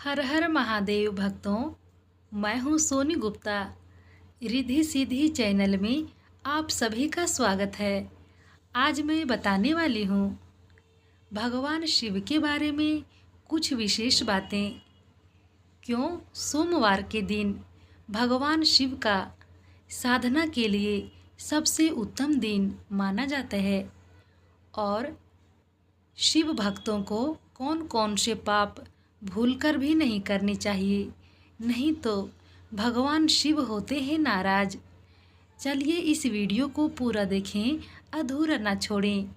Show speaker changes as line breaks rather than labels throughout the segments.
हर हर महादेव भक्तों। मैं हूँ सोनी गुप्ता। रिद्धि सिद्धि चैनल में आप सभी का स्वागत है। आज मैं बताने वाली हूँ भगवान शिव के बारे में कुछ विशेष बातें। क्यों सोमवार के दिन भगवान शिव का साधना के लिए सबसे उत्तम दिन माना जाता है और शिव भक्तों को कौन कौन से पाप भूलकर भी नहीं करनी चाहिए, नहीं तो भगवान शिव होते हैं नाराज। चलिए इस वीडियो को पूरा देखें, अधूरा ना छोड़ें।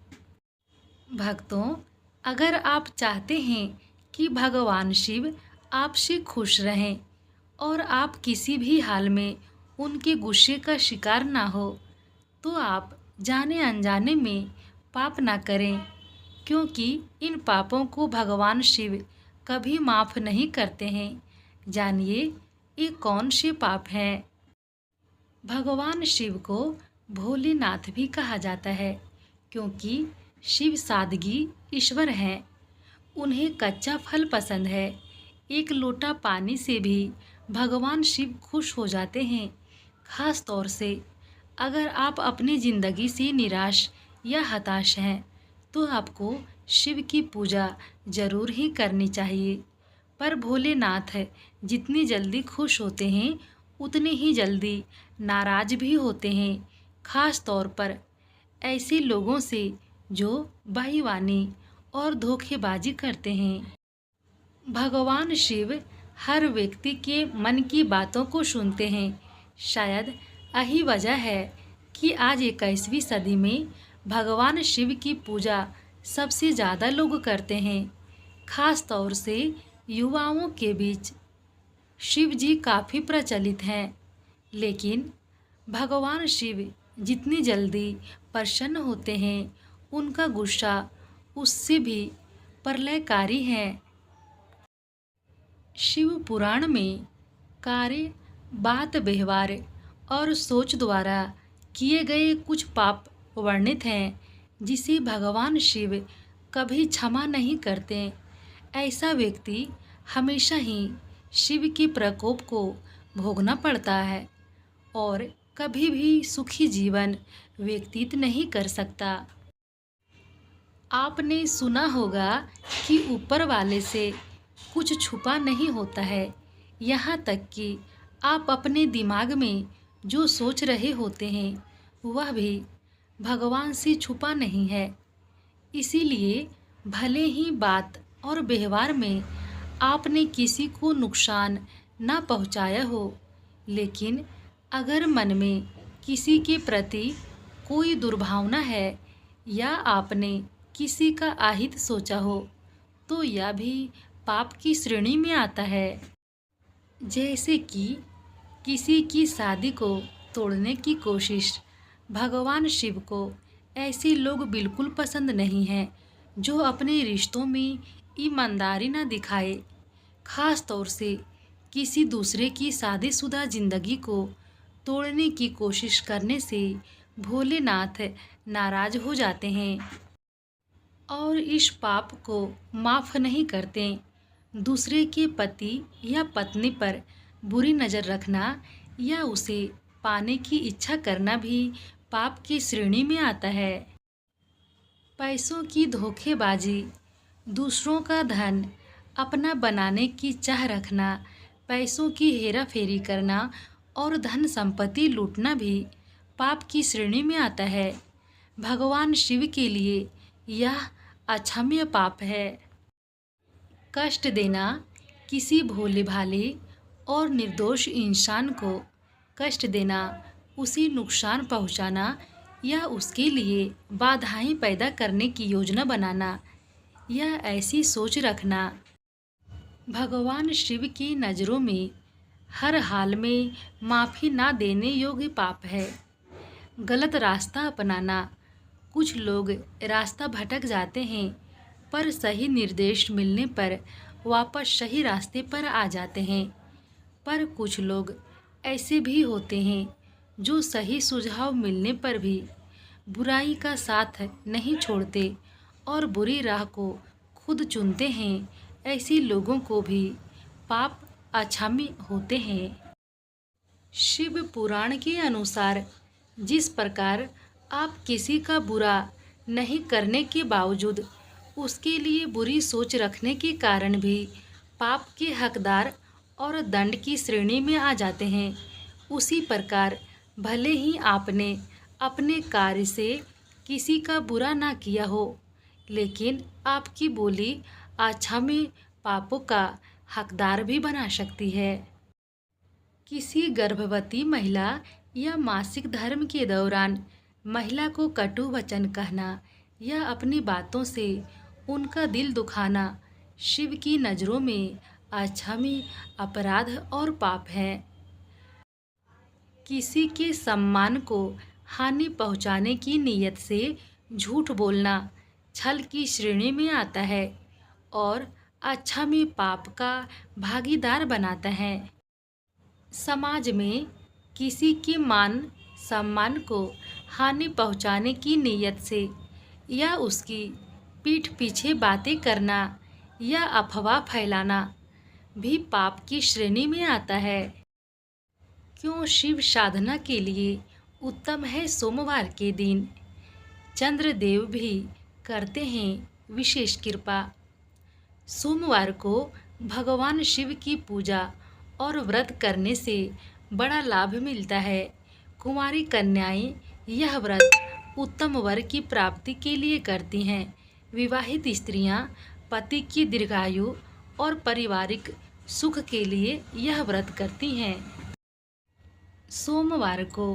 भक्तों, अगर आप चाहते हैं कि भगवान शिव आपसे खुश रहें और आप किसी भी हाल में उनके गुस्से का शिकार ना हो, तो आप जाने अनजाने में पाप ना करें, क्योंकि इन पापों को भगवान शिव कभी माफ़ नहीं करते हैं। जानिए ये कौन से पाप हैं। भगवान शिव को भोलेनाथ भी कहा जाता है, क्योंकि शिव सादगी ईश्वर हैं। उन्हें कच्चा फल पसंद है। एक लोटा पानी से भी भगवान शिव खुश हो जाते हैं। खास तौर से अगर आप अपनी ज़िंदगी से निराश या हताश हैं, तो आपको शिव की पूजा ज़रूर ही करनी चाहिए। पर भोलेनाथ जितनी जल्दी खुश होते हैं, उतने ही जल्दी नाराज भी होते हैं। खास तौर पर ऐसे लोगों से जो बेईमानी और धोखेबाजी करते हैं। भगवान शिव हर व्यक्ति के मन की बातों को सुनते हैं। शायद यही वजह है कि आज 21वीं सदी में भगवान शिव की पूजा सबसे ज़्यादा लोग करते हैं। खास तौर से युवाओं के बीच शिव जी काफ़ी प्रचलित हैं। लेकिन भगवान शिव जितनी जल्दी प्रसन्न होते हैं, उनका गुस्सा उससे भी प्रलयकारी है। शिव पुराण में कार्य, बात, व्यवहार और सोच द्वारा किए गए कुछ पाप वर्णित हैं, जिसे भगवान शिव कभी क्षमा नहीं करते। ऐसा व्यक्ति हमेशा ही शिव के प्रकोप को भोगना पड़ता है और कभी भी सुखी जीवन व्यतीत नहीं कर सकता। आपने सुना होगा कि ऊपर वाले से कुछ छुपा नहीं होता है। यहाँ तक कि आप अपने दिमाग में जो सोच रहे होते हैं, वह भी भगवान से छुपा नहीं है। इसीलिए भले ही बात और व्यवहार में आपने किसी को नुकसान ना पहुँचाया हो, लेकिन अगर मन में किसी के प्रति कोई दुर्भावना है या आपने किसी का अहित सोचा हो, तो यह भी पाप की श्रेणी में आता है। जैसे कि किसी की शादी को तोड़ने की कोशिश। भगवान शिव को ऐसे लोग बिल्कुल पसंद नहीं हैं जो अपने रिश्तों में ईमानदारी न दिखाए। खास तौर से किसी दूसरे की शादीशुदा जिंदगी को तोड़ने की कोशिश करने से भोलेनाथ नाराज हो जाते हैं और इस पाप को माफ़ नहीं करते। दूसरे के पति या पत्नी पर बुरी नज़र रखना या उसे पाने की इच्छा करना भी पाप की श्रेणी में आता है। पैसों की धोखेबाजी, दूसरों का धन अपना बनाने की चाह रखना, पैसों की हेरा फेरी करना और धन संपत्ति लूटना भी पाप की श्रेणी में आता है। भगवान शिव के लिए यह अक्षम्य पाप है। कष्ट देना, किसी भोले भाले और निर्दोष इंसान को कष्ट देना, उसे नुकसान पहुंचाना या उसके लिए बाधाएं पैदा करने की योजना बनाना या ऐसी सोच रखना भगवान शिव की नज़रों में हर हाल में माफ़ी ना देने योग्य पाप है। गलत रास्ता अपनाना, कुछ लोग रास्ता भटक जाते हैं पर सही निर्देश मिलने पर वापस सही रास्ते पर आ जाते हैं। पर कुछ लोग ऐसे भी होते हैं जो सही सुझाव मिलने पर भी बुराई का साथ नहीं छोड़ते और बुरी राह को खुद चुनते हैं। ऐसे लोगों को भी पाप अक्षम्य होते हैं। शिव पुराण के अनुसार जिस प्रकार आप किसी का बुरा नहीं करने के बावजूद उसके लिए बुरी सोच रखने के कारण भी पाप के हकदार और दंड की श्रेणी में आ जाते हैं, उसी प्रकार भले ही आपने अपने कार्य से किसी का बुरा ना किया हो, लेकिन आपकी बोली अक्षम्य पापों का हकदार भी बना सकती है। किसी गर्भवती महिला या मासिक धर्म के दौरान महिला को कटु वचन कहना या अपनी बातों से उनका दिल दुखाना शिव की नज़रों में अक्षम्य अपराध और पाप है। किसी के सम्मान को हानि पहुंचाने की नीयत से झूठ बोलना छल की श्रेणी में आता है और अक्षम्य पाप का भागीदार बनाता है। समाज में किसी के मान सम्मान को हानि पहुंचाने की नीयत से या उसकी पीठ पीछे बातें करना या अफवाह फैलाना भी पाप की श्रेणी में आता है। क्यों शिव साधना के लिए उत्तम है सोमवार के दिन। चंद्रदेव भी करते हैं विशेष कृपा। सोमवार को भगवान शिव की पूजा और व्रत करने से बड़ा लाभ मिलता है। कुंवारी कन्याएं यह व्रत उत्तम वर की प्राप्ति के लिए करती हैं। विवाहित स्त्रियां पति की दीर्घायु और पारिवारिक सुख के लिए यह व्रत करती हैं। सोमवार को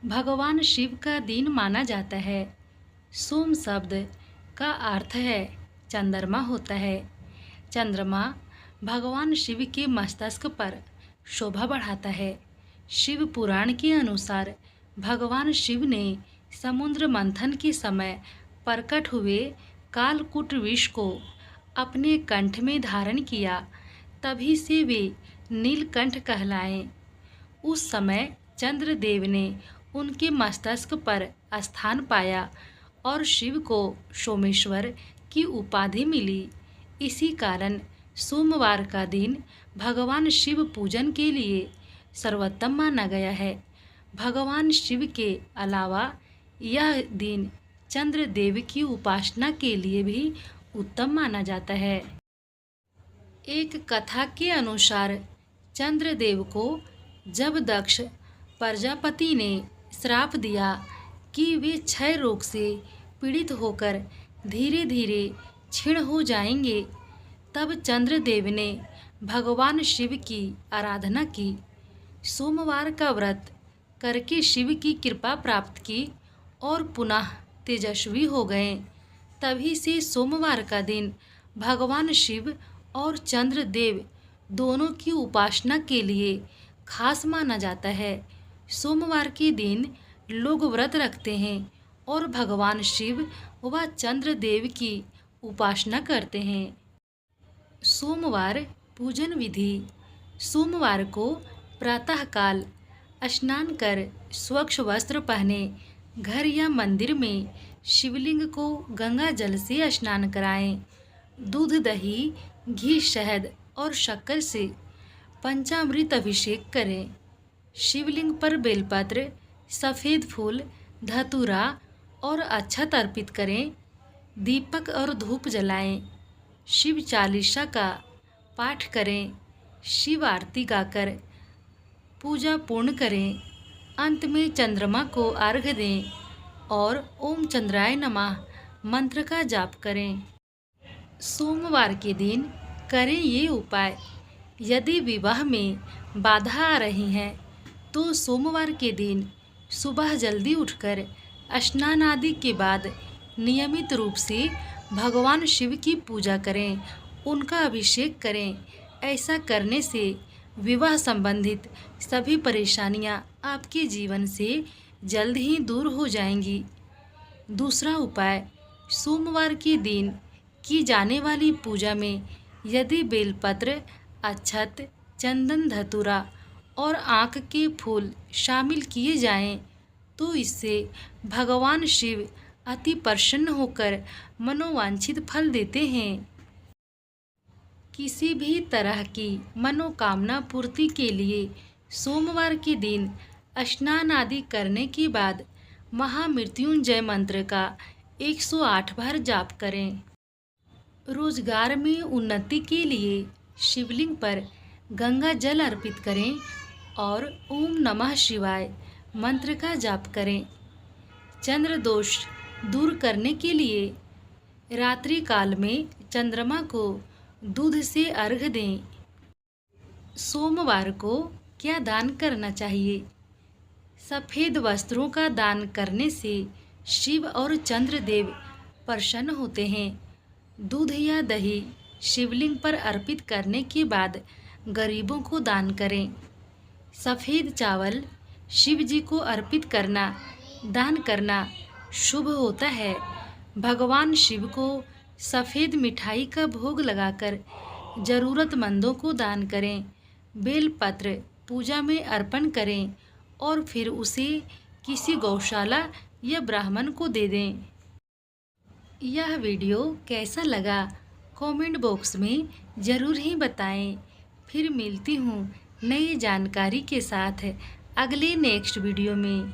भगवान शिव का दिन माना जाता है। सोम शब्द का अर्थ है चंद्रमा होता है। चंद्रमा भगवान शिव के मस्तक पर शोभा बढ़ाता है। शिव पुराण के अनुसार भगवान शिव ने समुद्र मंथन के समय प्रकट हुए कालकूट विष को अपने कंठ में धारण किया, तभी से वे नीलकंठ कहलाए। उस समय चंद्रदेव ने उनके मस्तक पर स्थान पाया और शिव को सोमेश्वर की उपाधि मिली। इसी कारण सोमवार का दिन भगवान शिव पूजन के लिए सर्वोत्तम माना गया है। भगवान शिव के अलावा यह दिन चंद्रदेव की उपासना के लिए भी उत्तम माना जाता है। एक कथा के अनुसार चंद्रदेव को जब दक्ष प्रजापति ने श्राप दिया कि वे क्षय रोग से पीड़ित होकर धीरे धीरे क्षीण हो जाएंगे, तब चंद्रदेव ने भगवान शिव की आराधना की, सोमवार का व्रत करके शिव की कृपा प्राप्त की और पुनः तेजस्वी हो गए। तभी से सोमवार का दिन भगवान शिव और चंद्रदेव दोनों की उपासना के लिए खास माना जाता है। सोमवार के दिन लोग व्रत रखते हैं और भगवान शिव व चंद्रदेव की उपासना करते हैं। सोमवार पूजन विधि। सोमवार को प्रातःकाल स्नान कर स्वच्छ वस्त्र पहने घर या मंदिर में शिवलिंग को गंगा जल से स्नान कराएं। दूध, दही, घी, शहद और शक्कर से पंचामृत अभिषेक करें। शिवलिंग पर बेलपत्र, सफ़ेद फूल, धतूरा और अक्षत अर्पित करें। दीपक और धूप जलाएं। शिव चालीसा का पाठ करें। शिव आरती गाकर पूजा पूर्ण करें। अंत में चंद्रमा को अर्घ्य दें और ओम चंद्राय नमः मंत्र का जाप करें। सोमवार के दिन करें ये उपाय। यदि विवाह में बाधा आ रही है तो सोमवार के दिन सुबह जल्दी उठकर स्नान आदि के बाद नियमित रूप से भगवान शिव की पूजा करें, उनका अभिषेक करें। ऐसा करने से विवाह संबंधित सभी परेशानियां आपके जीवन से जल्द ही दूर हो जाएंगी। दूसरा उपाय, सोमवार के दिन की जाने वाली पूजा में यदि बेलपत्र, अक्षत, चंदन, धतूरा और आँख के फूल शामिल किए जाएं, तो इससे भगवान शिव अति प्रसन्न होकर मनोवांछित फल देते हैं। किसी भी तरह की मनोकामना पूर्ति के लिए सोमवार के दिन स्नान आदि करने के बाद महामृत्युंजय मंत्र का 108 बार जाप करें। रोजगार में उन्नति के लिए शिवलिंग पर गंगा जल अर्पित करें और ओम नमः शिवाय मंत्र का जाप करें। चंद्र दोष दूर करने के लिए रात्रि काल में चंद्रमा को दूध से अर्घ दें। सोमवार को क्या दान करना चाहिए? सफ़ेद वस्त्रों का दान करने से शिव और चंद्रदेव प्रसन्न होते हैं। दूध या दही शिवलिंग पर अर्पित करने के बाद गरीबों को दान करें। सफ़ेद चावल शिव जी को अर्पित करना दान करना शुभ होता है। भगवान शिव को सफ़ेद मिठाई का भोग लगाकर ज़रूरतमंदों को दान करें। बेलपत्र पूजा में अर्पण करें और फिर उसे किसी गौशाला या ब्राह्मण को दे दें। यह वीडियो कैसा लगा कमेंट बॉक्स में ज़रूर ही बताएं। फिर मिलती हूँ नई जानकारी के साथ अगले नेक्स्ट वीडियो में।